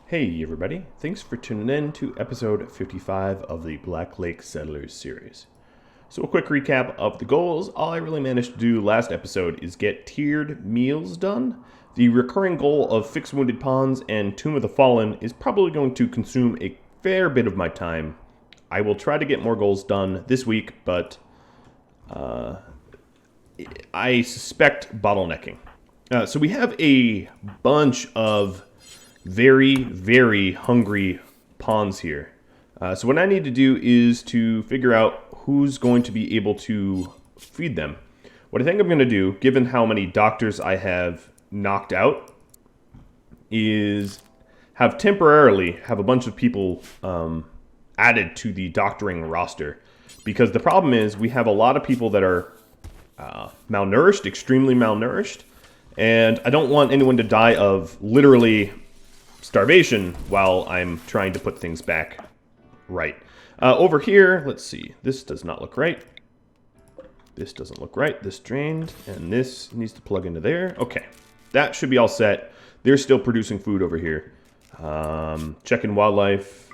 Hey everybody, thanks for tuning in to episode 55 of the Black Lake Settlers series. So a quick recap of the goals. All I really managed to do last episode is get tiered meals done. The recurring goal of Fix Wounded Pawns and Tomb of the Fallen is probably going to consume a fair bit of my time. I will try to get more goals done this week, but I suspect bottlenecking. So we have a bunch of very, very hungry pawns here. So what I need to do is to figure out who's going to be able to feed them. What I think I'm going to do, given how many doctors I have knocked out, is temporarily have a bunch of people added to the doctoring roster. Because the problem is we have a lot of people that are malnourished, extremely malnourished, and I don't want anyone to die of literally starvation while I'm trying to put things back right. Over here, let's see. This does not look right. This doesn't look right. This drained, and this needs to plug into there. Okay, that should be all set. They're still producing food over here. Checking wildlife.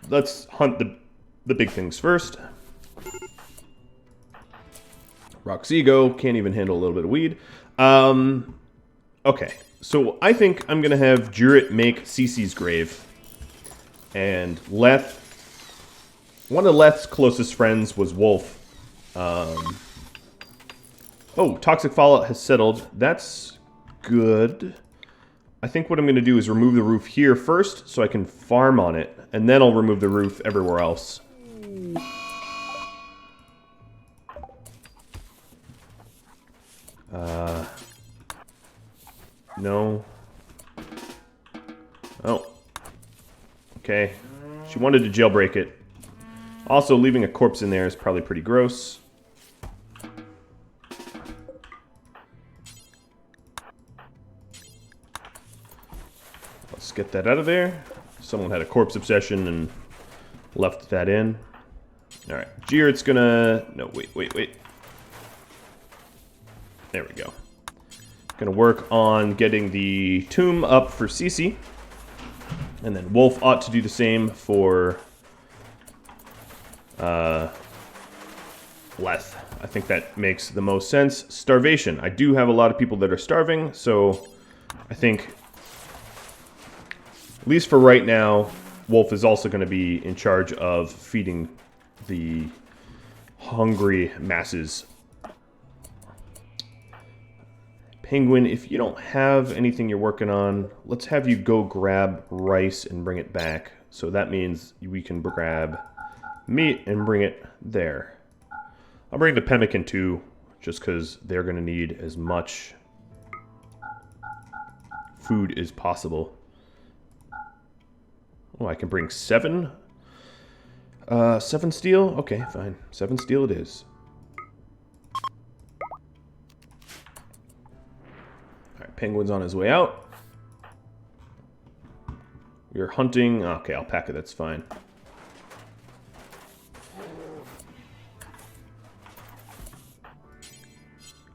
Let's hunt the big things first. Roxego can't even handle a little bit of weed. Okay, so I think I'm going to have Juret make Cece's grave. And Leth, one of Leth's closest friends was Wolf. Oh, Toxic Fallout has settled. That's good. I think what I'm going to do is remove the roof here first so I can farm on it. And then I'll remove the roof everywhere else. No. Oh. Okay. She wanted to jailbreak it. Also, leaving a corpse in there is probably pretty gross. Let's get that out of there. Someone had a corpse obsession and left that in. Alright. Jiret's gonna... No, wait. There we go. Gonna work on getting the tomb up for Cece. And then Wolf ought to do the same for Leth. I think that makes the most sense. Starvation. I do have a lot of people that are starving, so I think, at least for right now, Wolf is also going to be in charge of feeding the hungry masses. Penguin, if you don't have anything you're working on, let's have you go grab rice and bring it back. So that means we can grab meat and bring it there. I'll bring the pemmican too, just because they're going to need as much food as possible. Oh, I can bring 7? 7 steel? Okay, fine. 7 steel it is. Penguin's on his way out. We're hunting. Okay, alpaca, that's fine.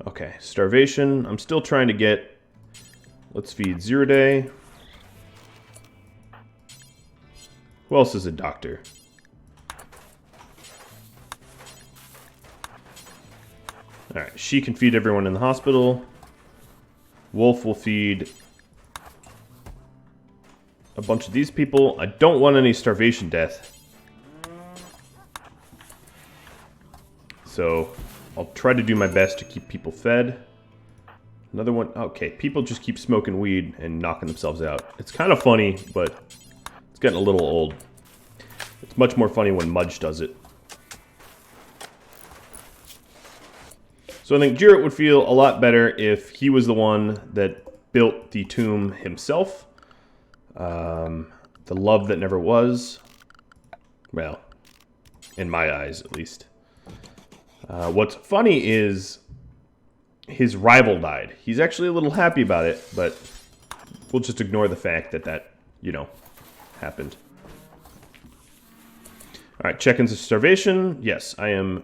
Okay, starvation. I'm still trying to get... Let's feed Zero Day. Who else is a doctor? Alright, she can feed everyone in the hospital. Wolf will feed a bunch of these people. I don't want any starvation death. So I'll try to do my best to keep people fed. Another one. Okay, people just keep smoking weed and knocking themselves out. It's kind of funny, but it's getting a little old. It's much more funny when Mudge does it. So I think Jiret would feel a lot better if he was the one that built the tomb himself. The love that never was. Well, in my eyes, at least. What's funny is his rival died. He's actually a little happy about it, but we'll just ignore the fact that, you know, happened. Alright, check-ins of starvation. Yes, I am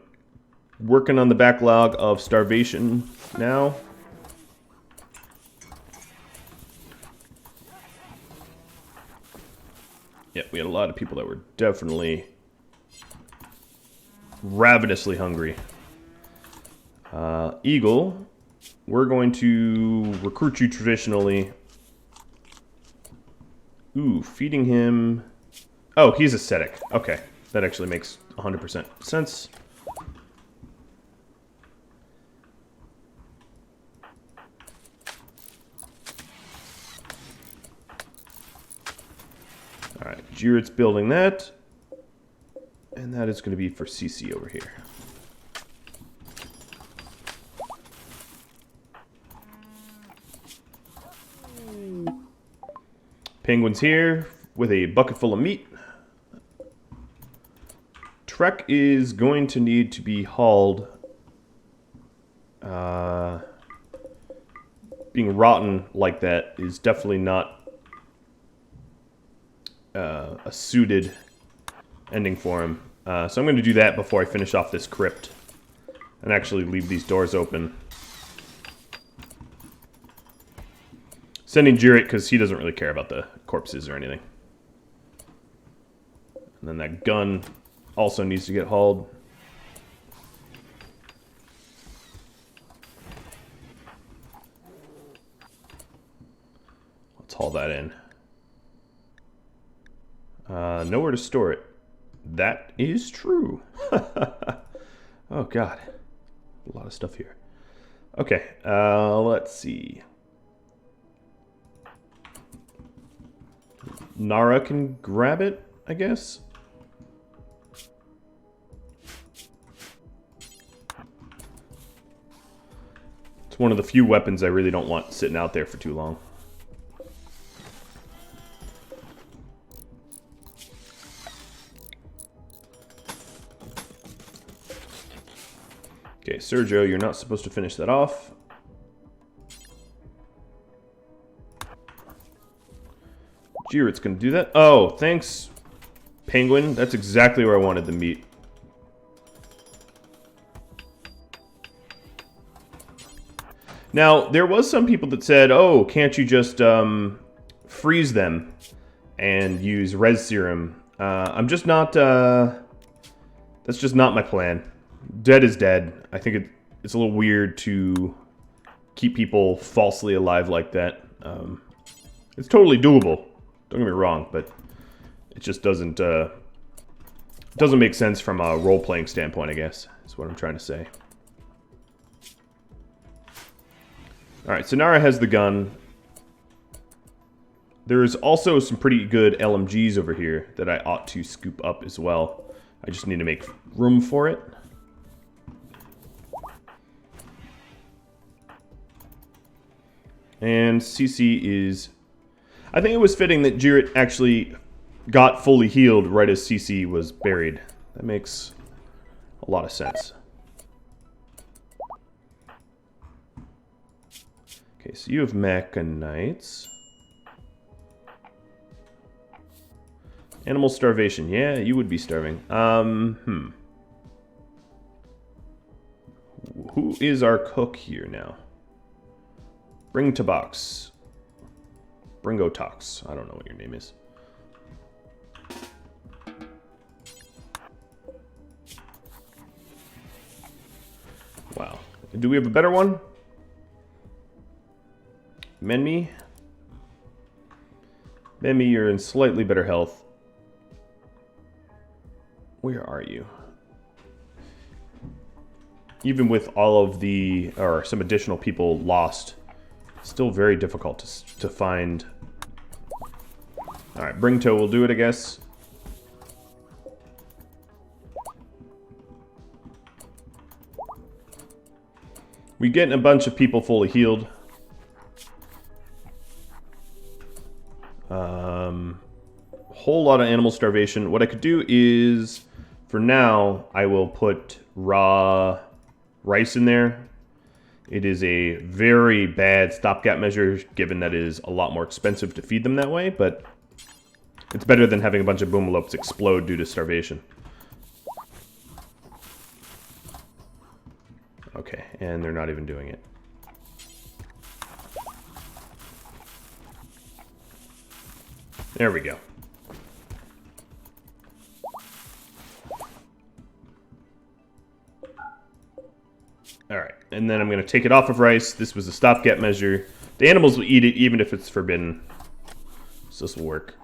working on the backlog of starvation now. Yeah, we had a lot of people that were definitely ravenously hungry. Eagle, we're going to recruit you traditionally. Ooh, feeding him. Oh, he's ascetic. Okay, that actually makes 100% sense. Alright, Jirit's building that. And that is going to be for CC over here. Penguin's here with a bucket full of meat. Trek is going to need to be hauled. Being rotten like that is definitely not a suited ending for him. So I'm going to do that before I finish off this crypt. And actually leave these doors open. Sending Jirit because he doesn't really care about the corpses or anything. And then that gun also needs to get hauled. Let's haul that in. Nowhere to store it. That is true. Oh, God. A lot of stuff here. Okay, let's see. Nara can grab it, I guess. It's one of the few weapons I really don't want sitting out there for too long. Okay, Sergio, you're not supposed to finish that off. Jirit's gonna do that. Oh, thanks, Penguin. That's exactly where I wanted the meat. Now, there was some people that said, oh, can't you just freeze them and use res serum? I'm just not... that's just not my plan. Dead is dead. I think it's a little weird to keep people falsely alive like that. It's totally doable. Don't get me wrong, but it just doesn't make sense from a role-playing standpoint, I guess, is what I'm trying to say. Alright, so Nara has the gun. There's also some pretty good LMGs over here that I ought to scoop up as well. I just need to make room for it. And CC is... I think it was fitting that Jirit actually got fully healed right as CC was buried. That makes a lot of sense. Okay, so you have Mechanites. Animal starvation. Yeah, you would be starving. Who is our cook here now? Bring to box. Bringo Tox. I don't know what your name is. Wow. Do we have a better one? Menmi? Menmi, you're in slightly better health. Where are you? Even with all of the, or some additional people lost, still very difficult to find. Alright, Bringto will do it, I guess. We getting a bunch of people fully healed. Whole lot of animal starvation. What I could do is, for now, I will put raw rice in there. It is a very bad stopgap measure, given that it is a lot more expensive to feed them that way, but it's better than having a bunch of boomalopes explode due to starvation. Okay, and they're not even doing it. There we go. and then I'm going to take it off of rice. This was a stopgap measure. The animals will eat it even if it's forbidden. So this will work.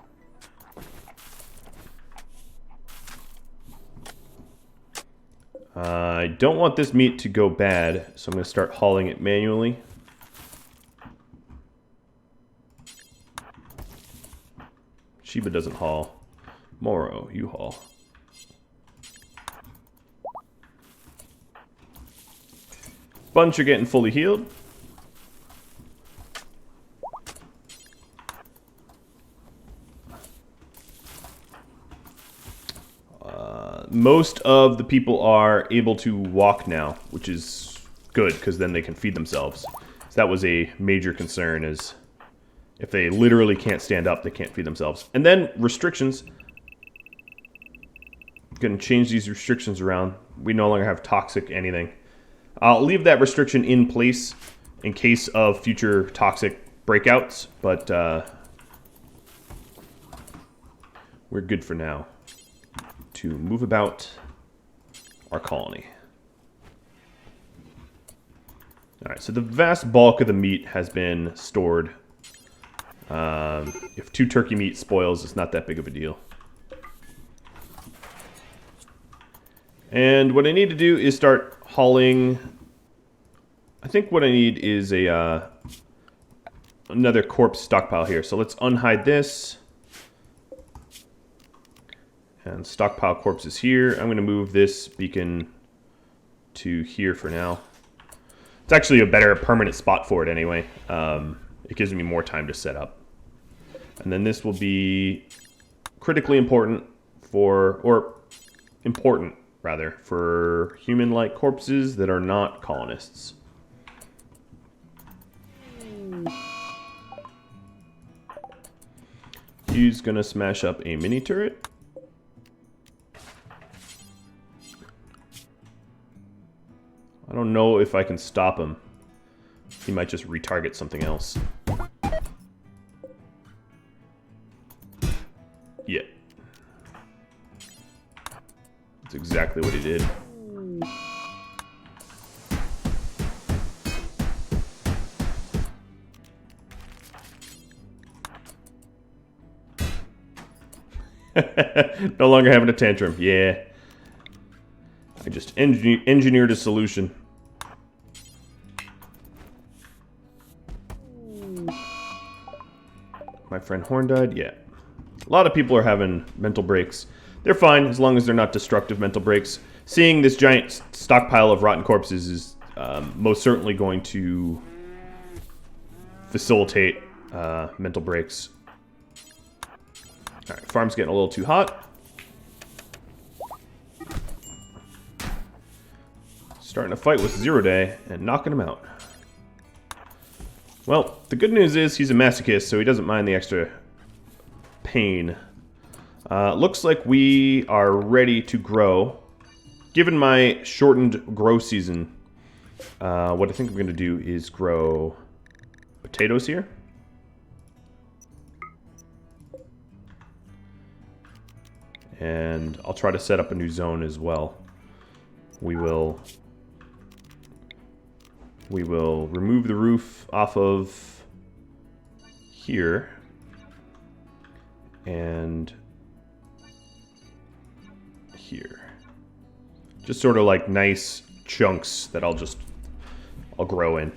I don't want this meat to go bad, so I'm going to start hauling it manually. Sheba doesn't haul. Moro, you haul. Bunch are getting fully healed. Most of the people are able to walk now, which is good, because then they can feed themselves. So that was a major concern, is if they literally can't stand up, they can't feed themselves. And then restrictions. Going to change these restrictions around. We no longer have toxic anything. I'll leave that restriction in place in case of future toxic breakouts, but we're good for now to move about our colony. Alright, so the vast bulk of the meat has been stored. If 2 turkey meat spoils, it's not that big of a deal. And what I need to do is start hauling. I think what I need is a another corpse stockpile here. So let's unhide this. And stockpile corpses here. I'm going to move this beacon to here for now. It's actually a better permanent spot for it anyway. It gives me more time to set up. And then this will be critically important for, or important rather, for human-like corpses that are not colonists. He's gonna smash up a mini turret. I don't know if I can stop him. He might just retarget something else. Yeah. That's exactly what he did. No longer having a tantrum. Yeah. I just engineered a solution. My friend Horn died? Yeah. A lot of people are having mental breaks. They're fine as long as they're not destructive mental breaks. Seeing this giant stockpile of rotten corpses is most certainly going to facilitate mental breaks. Alright, farm's getting a little too hot. Starting a fight with Zero Day and knocking him out. Well, the good news is he's a masochist, so he doesn't mind the extra pain. Looks like we are ready to grow. Given my shortened grow season, what I think I'm going to do is grow potatoes here. And I'll try to set up a new zone as well. We will remove the roof off of here and here. Just sort of like nice chunks that I'll grow in.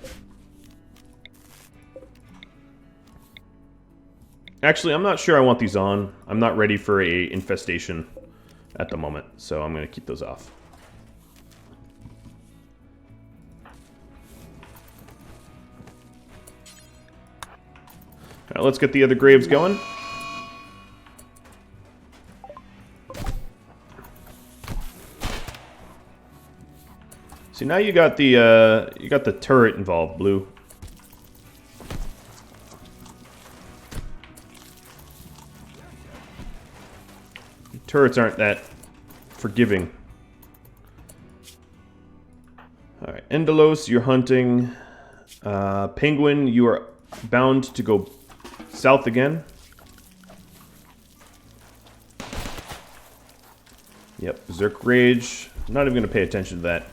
Actually, I'm not sure I want these on. I'm not ready for a infestation at the moment, so I'm going to keep those off. All right, let's get the other graves going. See, now you got the turret involved, Blue. Turrets aren't that forgiving. Alright, Endelos, you're hunting. Penguin, you are bound to go south again. Yep, Zerk Rage. I'm not even going to pay attention to that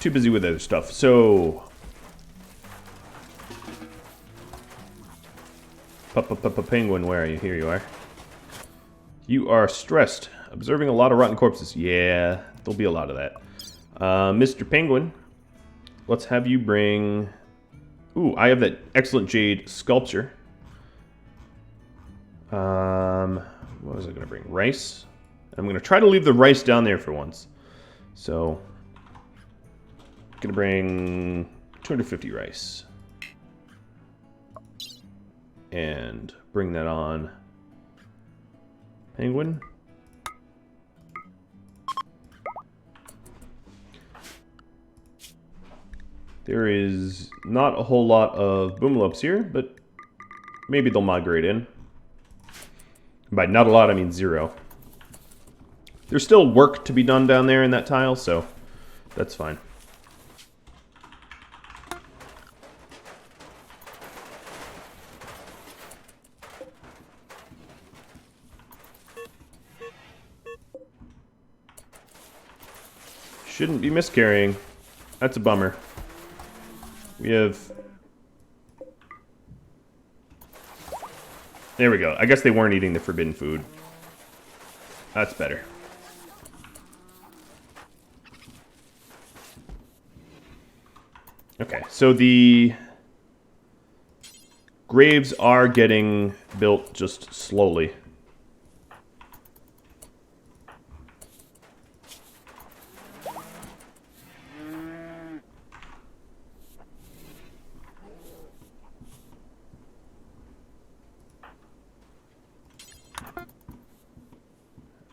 too busy with other stuff. So, Penguin, where are you? Here you are. You are stressed. Observing a lot of rotten corpses. Yeah, there'll be a lot of that. Mr. Penguin, let's have you bring... Ooh, I have that excellent jade sculpture. What was I going to bring? Rice. I'm going to try to leave the rice down there for once. So, I'm going to bring 250 rice. And bring that on. Penguin. There is not a whole lot of boomalopes here, but maybe they'll migrate in. By not a lot, I mean 0. There's still work to be done down there in that tile, so that's fine. Shouldn't be miscarrying. That's a bummer. We have... There we go. I guess they weren't eating the forbidden food. That's better. Okay, so the graves are getting built just slowly.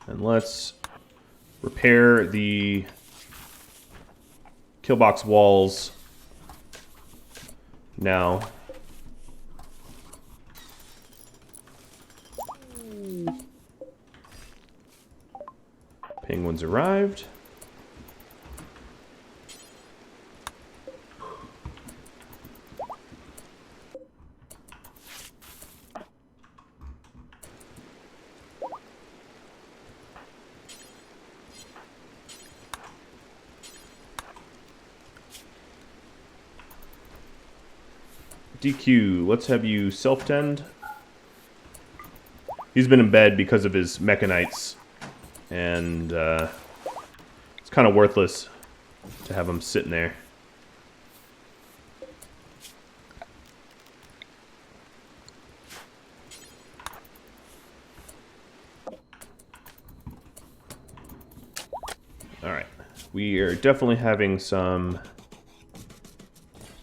And let's repair the kill box walls now. Penguins arrived. DQ, let's have you self-tend. He's been in bed because of his mechanites, and it's kind of worthless to have him sitting there. Alright, we are definitely having some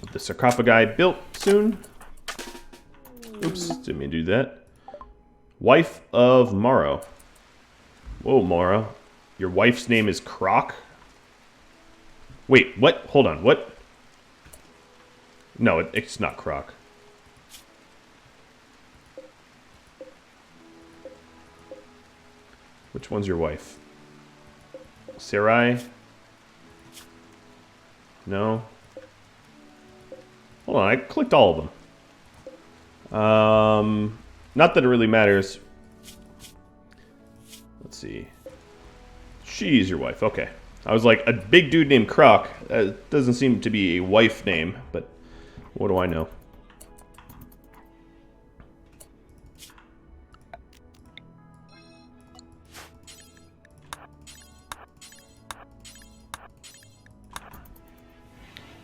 of the sarcophagi built soon. Oops, didn't mean to do that. Wife of Morrow. Whoa, Morrow. Your wife's name is Croc? Wait, what? Hold on, what? No, it's not Croc. Which one's your wife? Sarai? No. Hold on, I clicked all of them. Not that it really matters. Let's see. She's your wife, okay. I was like, a big dude named Croc. Doesn't seem to be a wife name, but what do I know?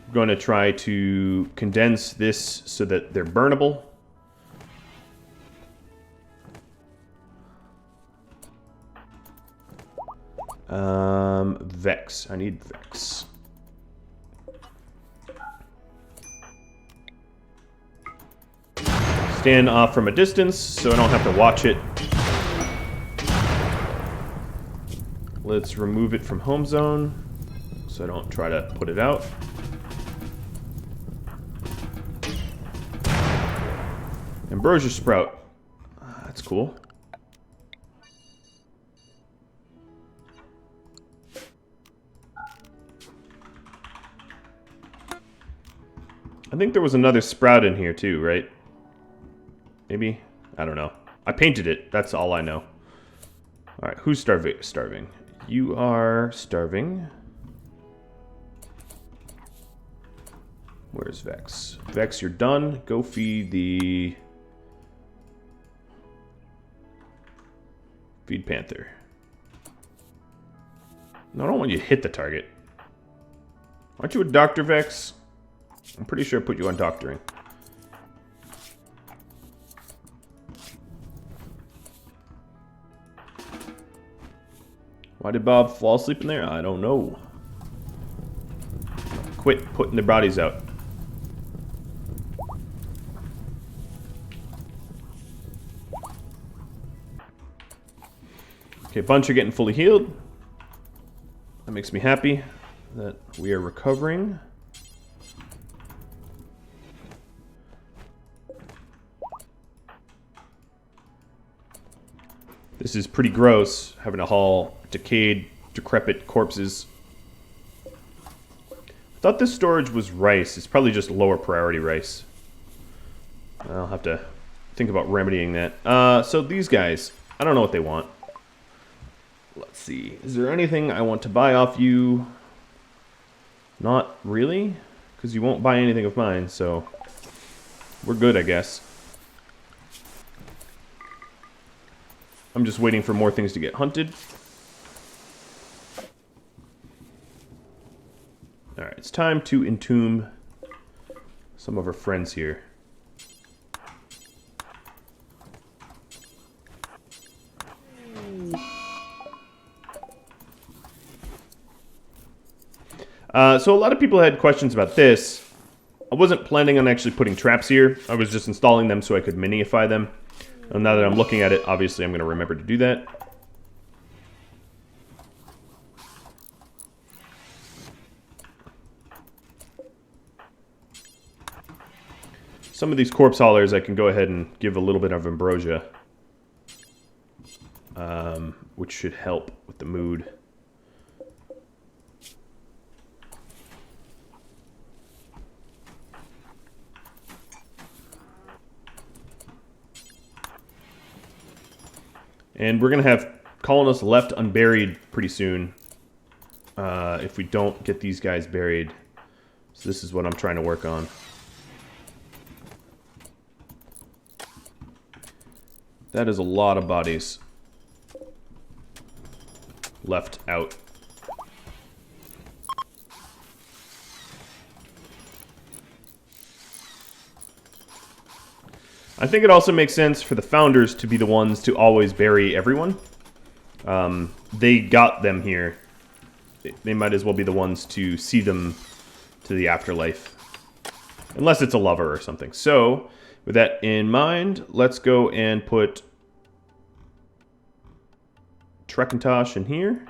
I'm going to try to condense this so that they're burnable. Vex. I need Vex. Stand off from a distance so I don't have to watch it. Let's remove it from home zone so I don't try to put it out. Ambrosia Sprout. That's cool. I think there was another sprout in here too, right? Maybe? I don't know. I painted it. That's all I know. Alright, who's starving? You are starving. Where's Vex? Vex, you're done. Go feed the... Feed Panther. No, I don't want you to hit the target. Aren't you a doctor, Vex? I'm pretty sure I put you on doctoring. Why did Bob fall asleep in there? I don't know. Quit putting their bodies out. Okay, a bunch are getting fully healed. That makes me happy that we are recovering. This is pretty gross, having to haul decayed, decrepit corpses. I thought this storage was rice. It's probably just lower priority rice. I'll have to think about remedying that. So these guys, I don't know what they want. Let's see. Is there anything I want to buy off you? Not really, because you won't buy anything of mine, so we're good, I guess. I'm just waiting for more things to get hunted. Alright, it's time to entomb some of our friends here. So a lot of people had questions about this. I wasn't planning on actually putting traps here. I was just installing them so I could minify them. And now that I'm looking at it, obviously I'm going to remember to do that. Some of these corpse haulers I can go ahead and give a little bit of ambrosia. Which should help with the mood. And we're going to have colonists left unburied pretty soon. If we don't get these guys buried. So this is what I'm trying to work on. That is a lot of bodies left out. I think it also makes sense for the founders to be the ones to always bury everyone. They got them here. They might as well be the ones to see them to the afterlife. Unless it's a lover or something. So, with that in mind, let's go and put Trekintosh in here.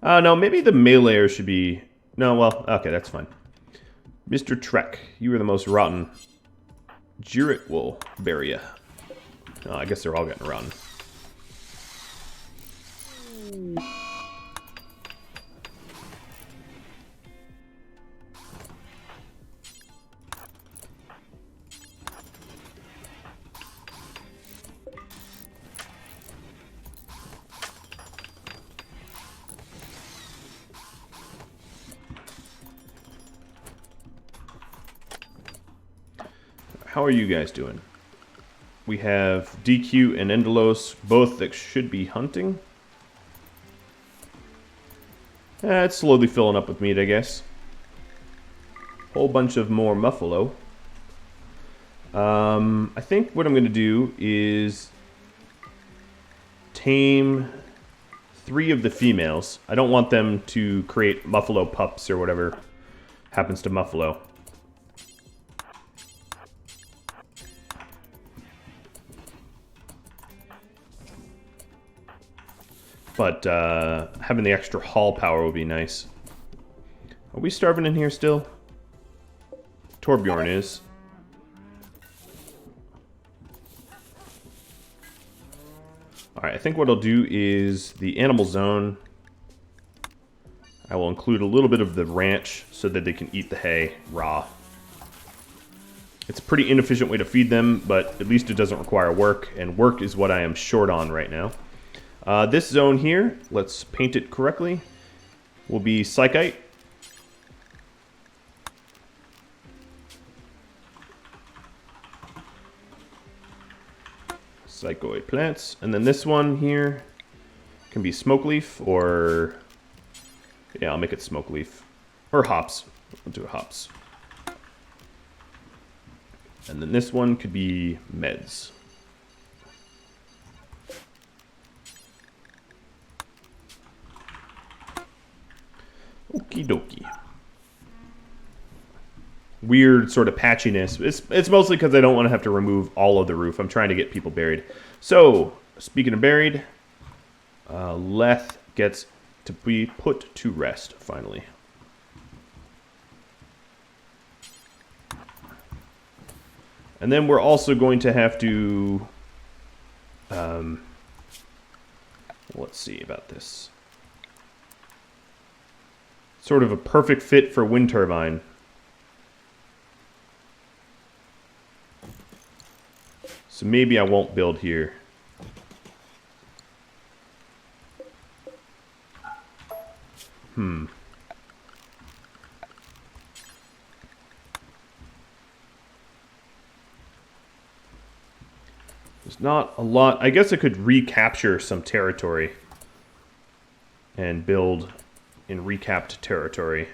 No, maybe the meleeer should be... No, well, okay, that's fine. Mr. Trek, you are the most rotten. Jirit will bury ya. Oh, I guess they're all getting rotten. How are you guys doing? We have DQ and Endelos, both that should be hunting. It's slowly filling up with meat, I guess. Whole bunch of more muffalo. I think what I'm going to do is tame 3 of the females. I don't want them to create muffalo pups or whatever happens to muffalo. But having the extra haul power would be nice. Are we starving in here still? Torbjorn is. Alright, I think what I'll do is the animal zone. I will include a little bit of the ranch so that they can eat the hay raw. It's a pretty inefficient way to feed them, but at least it doesn't require work, and work is what I am short on right now. This zone here, let's paint it correctly, will be Psychite. Psychoid plants. And then this one here can be smoke leaf or... Yeah, I'll make it smoke leaf. Or hops. I'll do hops. And then this one could be meds. Okie dokie. Weird sort of patchiness. It's mostly because I don't want to have to remove all of the roof. I'm trying to get people buried. So, speaking of buried, Leth gets to be put to rest, finally. And then we're also going to have to... let's see about this. Sort of a perfect fit for wind turbine. So maybe I won't build here. There's not a lot. I guess I could recapture some territory and build in recapped territory.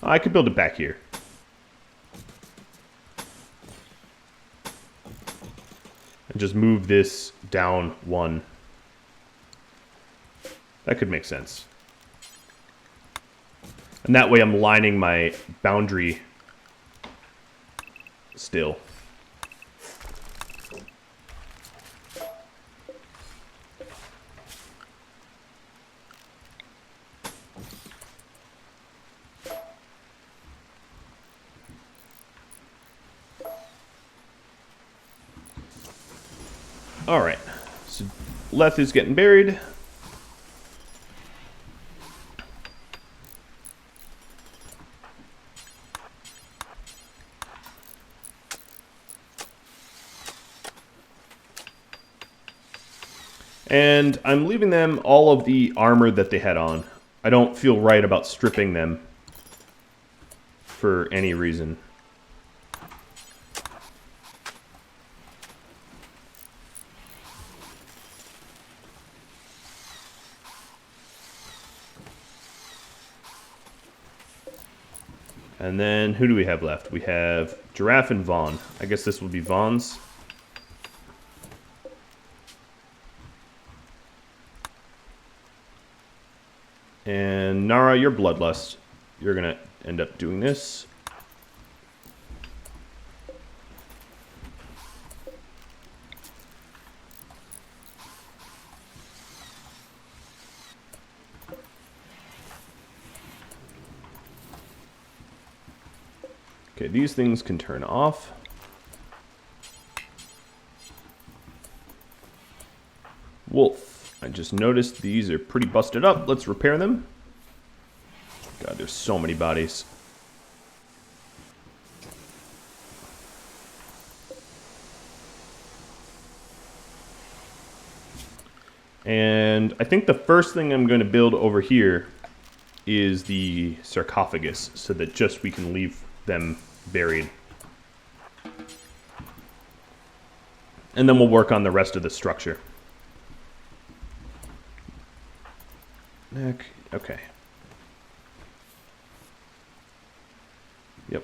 I could build it back here. And just move this down one. That could make sense. And that way I'm lining my boundary still. Alright, so Leth is getting buried. And I'm leaving them all of the armor that they had on. I don't feel right about stripping them for any reason. And then, who do we have left? We have Giraffe and Vaughn. I guess this will be Vaughn's. And Nara, your Bloodlust. You're going to end up doing this. Okay, these things can turn off. Wolf. I just noticed these are pretty busted up. Let's repair them. God, there's so many bodies. And I think the first thing I'm going to build over here is the sarcophagus, so that just we can leave them buried. And then we'll work on the rest of the structure. Okay. Yep.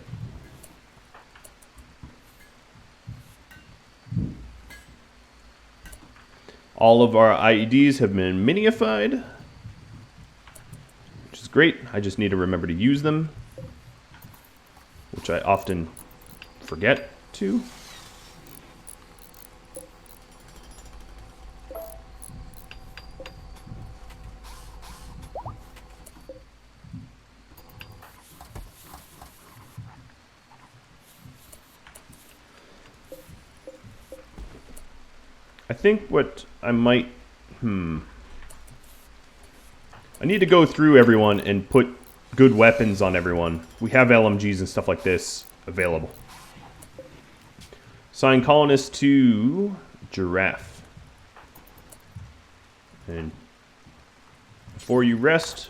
All of our IEDs have been minified, which is great. I just need to remember to use them, which I often forget to. I think what I might... I need to go through everyone and put good weapons on everyone. We have LMGs and stuff like this available. Assign colonists to Giraffe. And before you rest...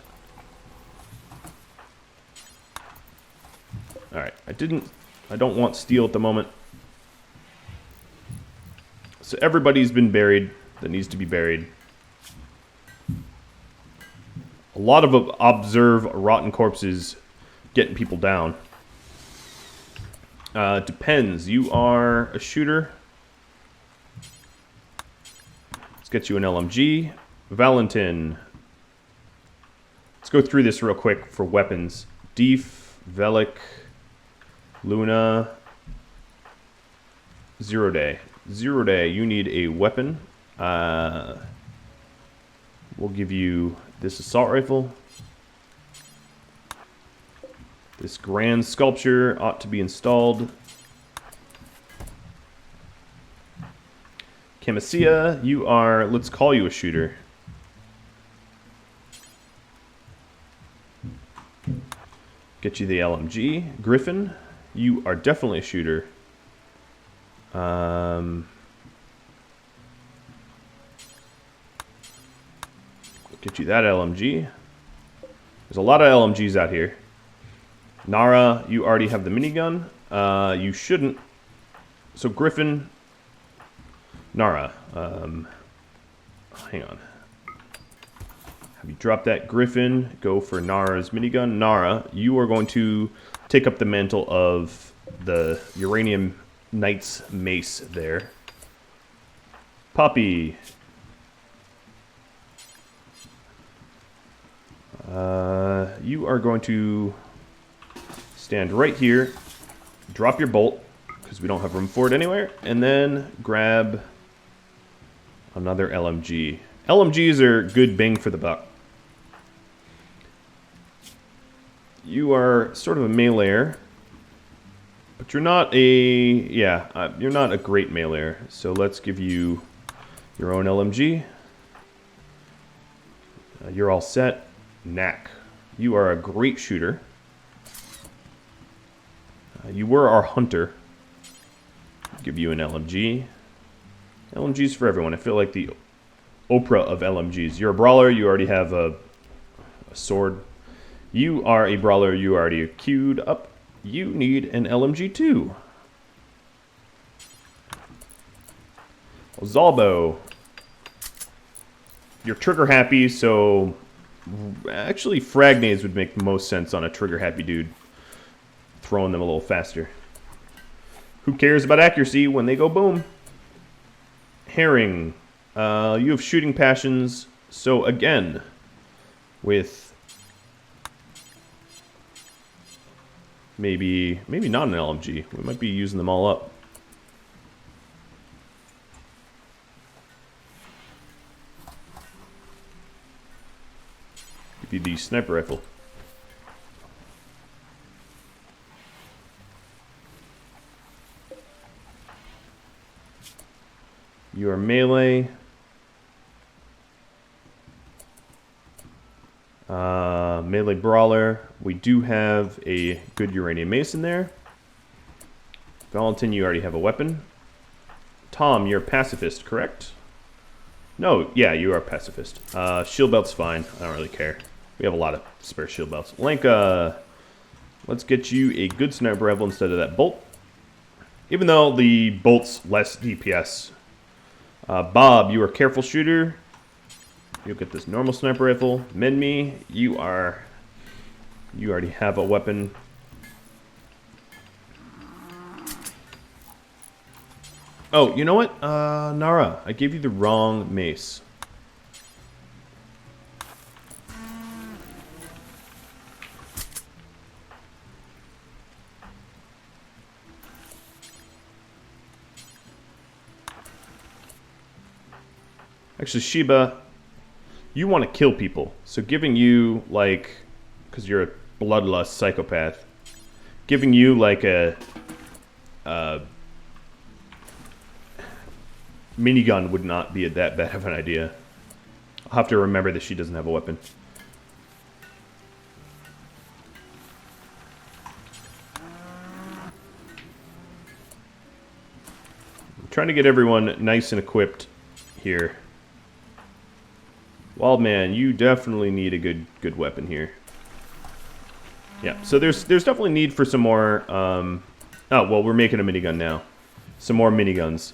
Alright, I don't want steel at the moment. So everybody's been buried that needs to be buried. A lot of observe rotten corpses getting people down. Depends. You are a shooter. Let's get you an LMG. Valentin. Let's go through this real quick for weapons. Deef, Velik, Luna, Zero Day. Zero Day, you need a weapon. We'll give you this assault rifle. This grand sculpture ought to be installed. Camisea, you are, let's call you a shooter. Get you the LMG. Griffin, you are definitely a shooter. Get you that LMG. There's a lot of LMGs out here. Nara, you already have the minigun. You shouldn't. So Griffin, Nara. Hang on. Have you dropped that Griffin? Go for Nara's minigun. Nara, you are going to take up the mantle of the Uranium Knight's mace there. Poppy. You are going to stand right here, drop your bolt, because we don't have room for it anywhere, and then grab another LMG. LMGs are good bang for the buck. You are sort of a meleeer, but you're not you're not a great meleeer. So let's give you your own LMG. You're all set. Knack. You are a great shooter. You were our hunter. I'll give you an LMG. LMGs for everyone. I feel like the Oprah of LMGs. You're a brawler. You already have a sword. You are a brawler. You already queued up. You need an LMG too. Zalbo. You're trigger happy, so actually frag nades would make the most sense on a trigger happy dude. Throwing them a little faster. Who cares about accuracy when they go boom? Herring. You have shooting passions, so again, with maybe not an LMG. We might be using them all up. Give you the sniper rifle. You are melee. Melee brawler. We do have a good uranium mace in there. Valentin, you already have a weapon. Tom, you're a pacifist, correct? No, yeah, you are a pacifist. Shield belt's fine. I don't really care. We have a lot of spare shield belts. Lenka, let's get you a good sniper rifle instead of that bolt. Even though the bolt's less DPS. Bob, you are a careful shooter. You'll get this normal sniper rifle. Menmi, you already have a weapon. Oh, you know what? Nara, I gave you the wrong mace. Actually, Sheba, you want to kill people. So giving you, like, because you're a bloodlust psychopath, giving you, like, a minigun would not be that bad of an idea. I'll have to remember that she doesn't have a weapon. I'm trying to get everyone nice and equipped here. Wildman, you definitely need a good weapon here. Yeah, so there's definitely need for some more. Oh well, we're making a minigun now. Some more miniguns.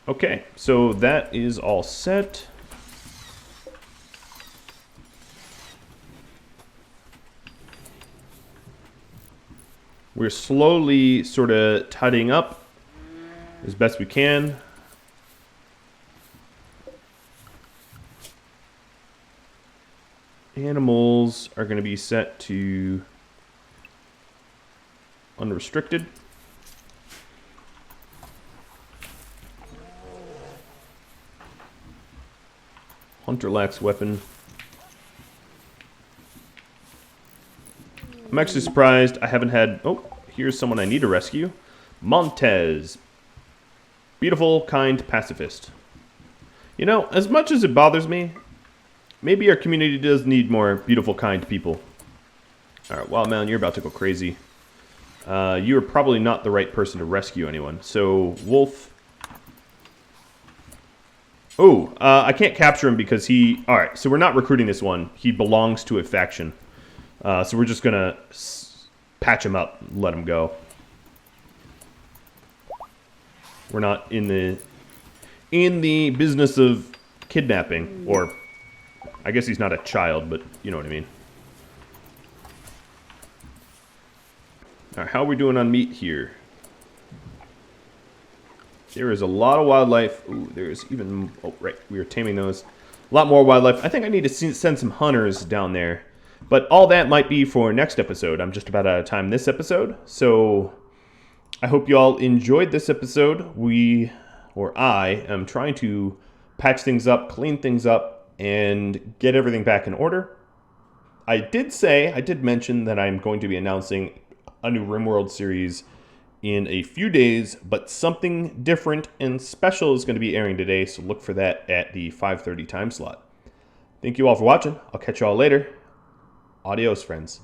Okay, so that is all set. We're slowly sort of tidying up as best we can. Animals are going to be set to unrestricted. Hunter lacks weapon. I'm actually surprised I haven't had... Oh, here's someone I need to rescue. Montez. Beautiful, kind pacifist. You know, as much as it bothers me, maybe our community does need more beautiful, kind people. Alright, Wild Man, you're about to go crazy. You are probably not the right person to rescue anyone. So, Wolf... Oh, I can't capture him because he... Alright, so we're not recruiting this one. He belongs to a faction. So we're just going to patch him up and let him go. We're not in the business of kidnapping. Or, I guess he's not a child, but you know what I mean. Alright, how are we doing on meat here? There is a lot of wildlife. Ooh, there's even... Oh, right. We are taming those. A lot more wildlife. I think I need to send some hunters down there. But all that might be for next episode. I'm just about out of time this episode. So I hope you all enjoyed this episode. I am trying to patch things up, clean things up, and get everything back in order. I did mention that I'm going to be announcing a new RimWorld series in a few days, but something different and special is going to be airing today, so look for that at the 5:30 time slot. Thank you all for watching. I'll catch you all later. Adios, friends.